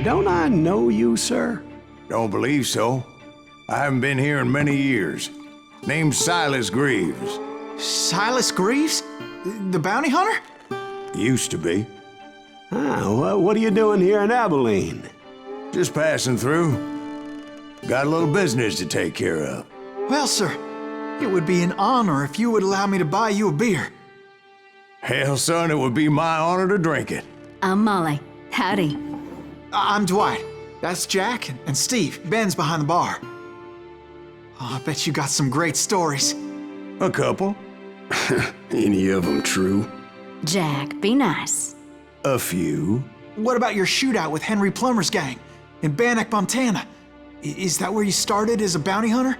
Don't I know you, sir? Don't believe so. I haven't been here in many years. Name's Silas Greaves. Silas Greaves? The bounty hunter? Used to be. Ah, what are you doing here in Abilene? Just passing through. Got a little business to take care of. Well, sir, it would be an honor if you would allow me to buy you a beer. Hell, son, it would be my honor to drink it. I'm Molly. Howdy. I'm Dwight. That's Jack and Steve. Ben's behind the bar. Oh, I bet you got some great stories. A couple. Any of them true? Jack, be nice. A few. What about your shootout with Henry Plummer's gang in Bannock, Montana? Is that where you started as a bounty hunter?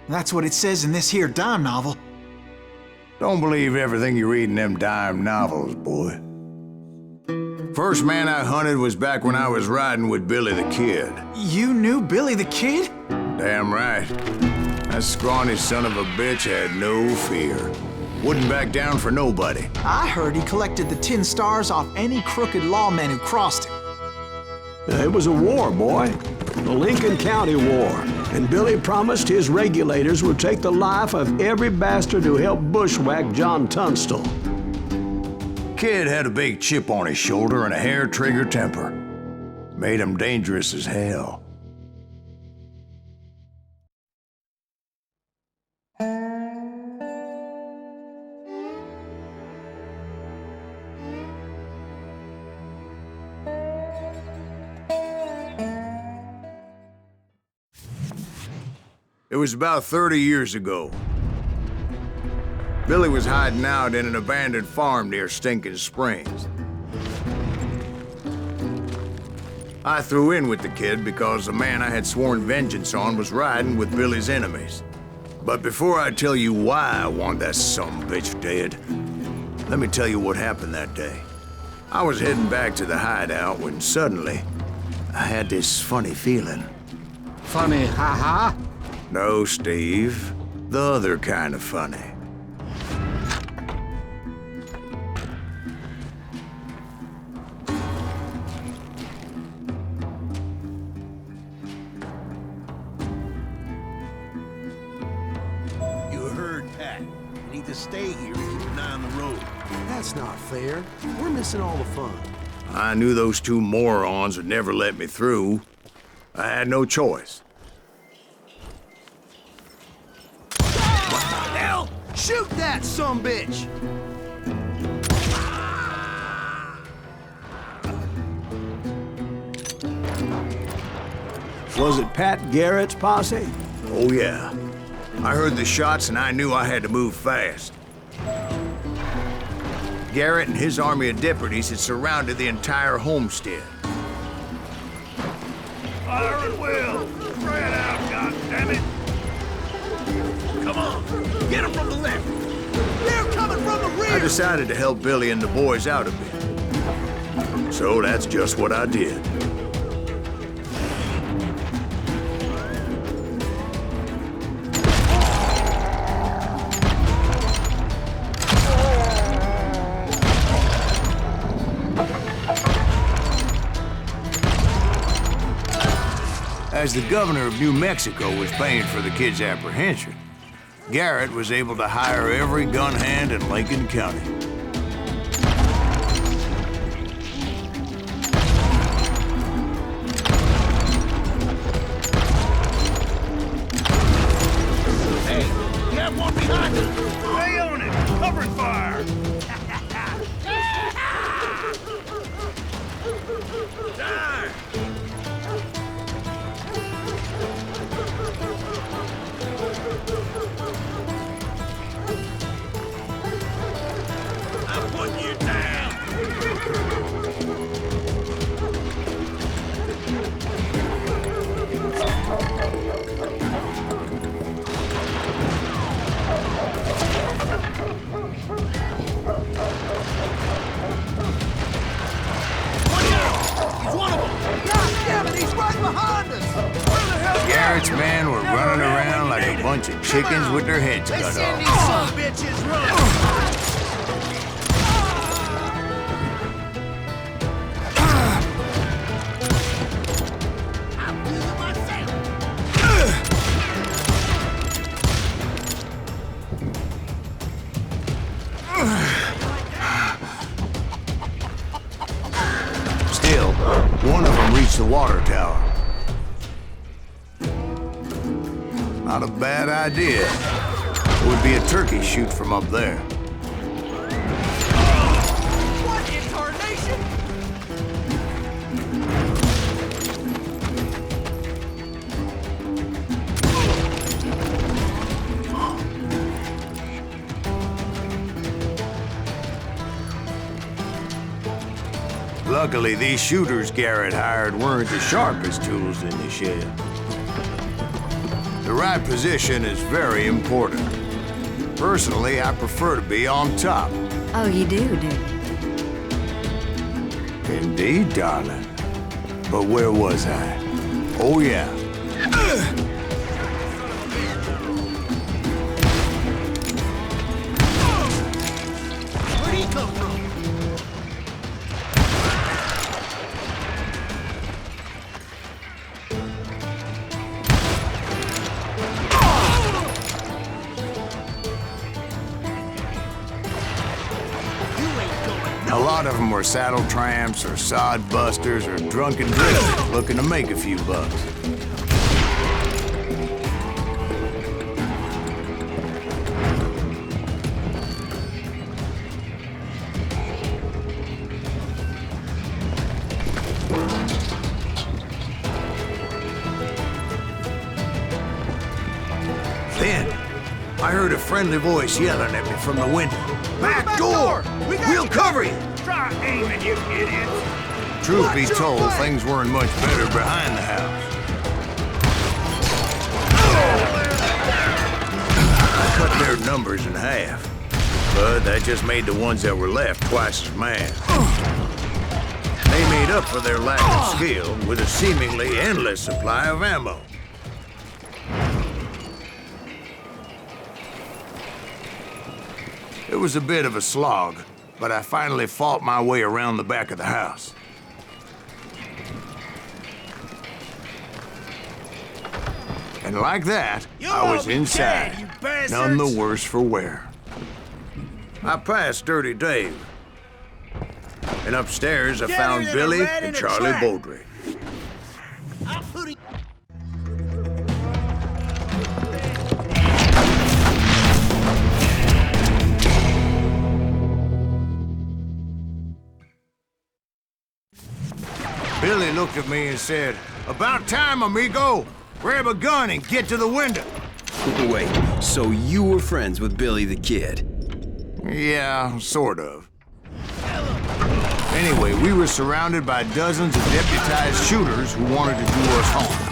That's what it says in this here dime novel. Don't believe everything you read in them dime novels, boy. First man I hunted was back when I was riding with Billy the Kid. You knew Billy the Kid? Damn right. That scrawny son of a bitch had no fear. Wouldn't back down for nobody. I heard he collected the 10 stars off any crooked lawman who crossed him. It was a war, boy. The Lincoln County War. And Billy promised his regulators would take the life of every bastard who helped bushwhack John Tunstall. Kid had a big chip on his shoulder and a hair-trigger temper. Made him dangerous as hell. It was about 30 years ago. Billy was hiding out in an abandoned farm near Stinking Springs. I threw in with the kid because the man I had sworn vengeance on was riding with Billy's enemies. But before I tell you why I want that sumbitch dead, let me tell you what happened that day. I was heading back to the hideout when suddenly I had this funny feeling. Funny, ha-ha? No, Steve. The other kind of funny. Stay here and keep an eye on the road. That's not fair. We're missing all the fun. I knew those two morons would never let me through. I had no choice. What the hell? Shoot that sumbitch! Was it Pat Garrett's posse? Oh, yeah. I heard the shots and I knew I had to move fast. Garrett and his army of deputies had surrounded the entire homestead. Fire at will! Spread out, goddammit! Come on, get them from the left! They're coming from the rear! I decided to help Billy and the boys out a bit. So that's just what I did. As the governor of New Mexico was paying for the kid's apprehension, Garrett was able to hire every gun hand in Lincoln County. Hey, you have one behind us! Stay on it! Covering fire! Die! bunch of chickens with their heads cut Let's send off. these son of bitches running. Still, one of them reached the water tower. Not a bad idea. It would be a turkey shoot from up there. What in tarnation? Luckily, these shooters Garrett hired weren't the sharpest tools in the shed. The right position is very important. Personally, I prefer to be on top. Oh, you do you? Indeed, darling. But where was I? Oh, yeah. Where'd he come from? A lot of them were saddle tramps or sod busters or drunken drifters looking to make a few bucks. Then, I heard a friendly voice yelling at me from the window. Back door! We'll cover you! Try aiming, you idiots! Truth be told, things weren't much better behind the house. I cut their numbers in half, but that just made the ones that were left twice as mad. They made up for their lack of skill with a seemingly endless supply of ammo. It was a bit of a slog, but I finally fought my way around the back of the house. And like that, I was inside, none the worse for wear. I passed Dirty Dave, and upstairs I found Billy and Charlie Beaudry. Billy looked at me and said, "About time, amigo. Grab a gun and get to the window." Wait, so you were friends with Billy the Kid? Yeah, sort of. Anyway, we were surrounded by dozens of deputized shooters who wanted to do us harm.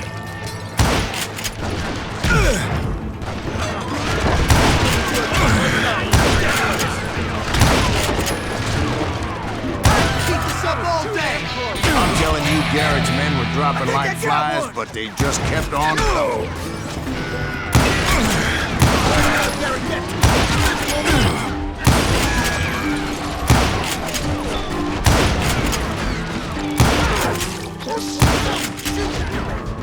Keep this up all day! I'm telling you, Garrett's men were dropping like flies, but they just kept on going.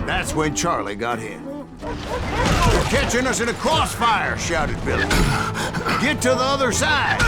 That's when Charlie got hit. "They're catching us in a crossfire," shouted Billy. "Get to the other side."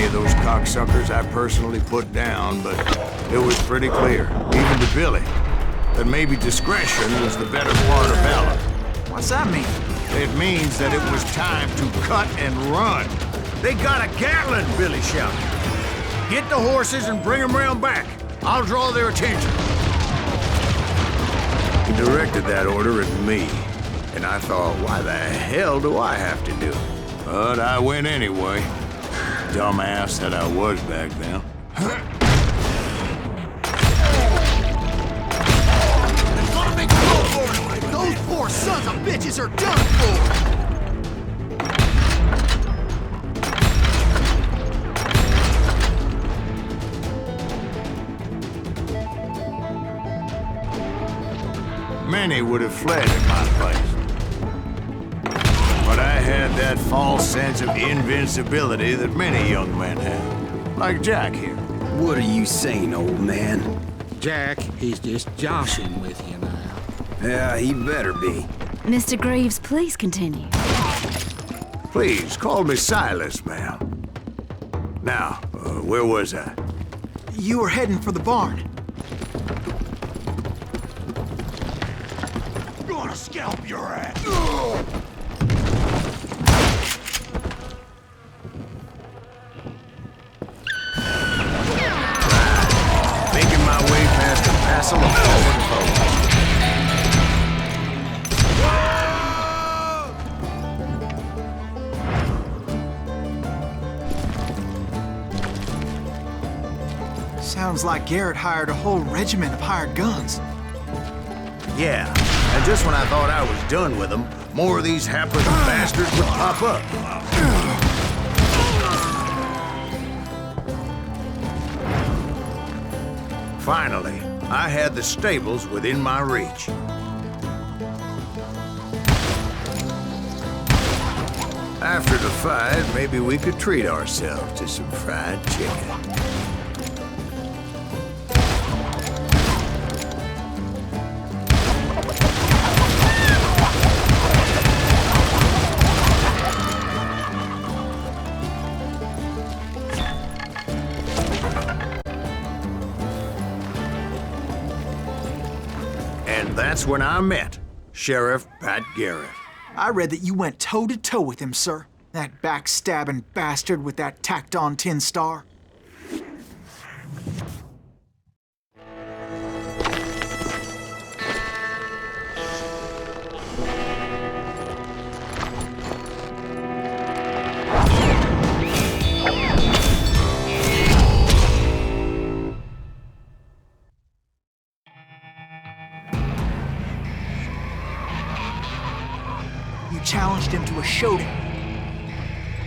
many of those cocksuckers I personally put down, but it was pretty clear, even to Billy, that maybe discretion was the better part of valor. What's that mean? It means that it was time to cut and run. They got a Gatling, Billy shouted. Get the horses and bring them round back. I'll draw their attention. He directed that order at me, and I thought, why the hell do I have to do it? But I went anyway. Dumbass that I was back then. There's gonna be trouble for them. Those poor sons of bitches are done for. Many would have fled in my place. But I had that false sense of invincibility that many young men have. Like Jack here. What are you saying, old man? Jack, he's just joshing with you now. Yeah, he better be. Mr. Greaves, please continue. Please, call me Silas, ma'am. Now, where was I? You were heading for the barn. Gonna scalp your ass. Making my way past the passel of fallen foes. Sounds like Garrett hired a whole regiment of hired guns. Yeah, and just when I thought I was done with them, more of these hapless bastards would pop up. Finally, I had the stables within my reach. After the fight, maybe we could treat ourselves to some fried chicken. And that's when I met Sheriff Pat Garrett. I read that you went toe-to-toe with him, sir. That backstabbing bastard with that tacked-on tin star. You challenged him to a showdown.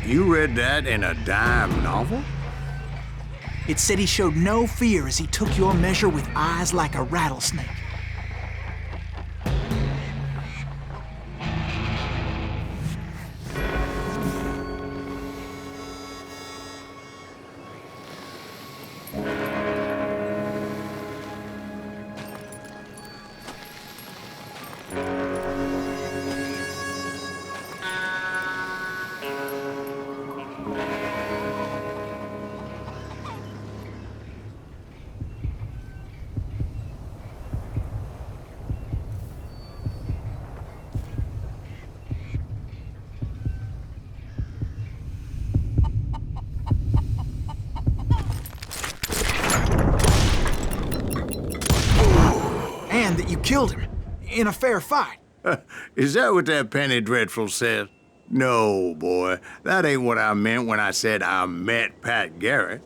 You read that in a dime novel? It said he showed no fear as he took your measure with eyes like a rattlesnake. And that you killed him in a fair fight. Is that what that penny dreadful said? No, boy. That ain't what I meant when I said I met Pat Garrett.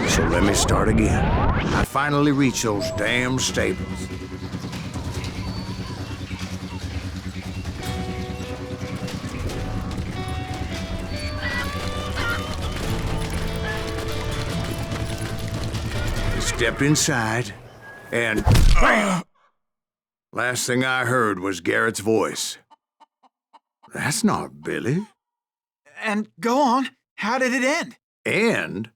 So let me start again. I finally reached those damn stables. I stepped inside, and bam! Last thing I heard was Garrett's voice. That's not Billy. And go on, how did it end? And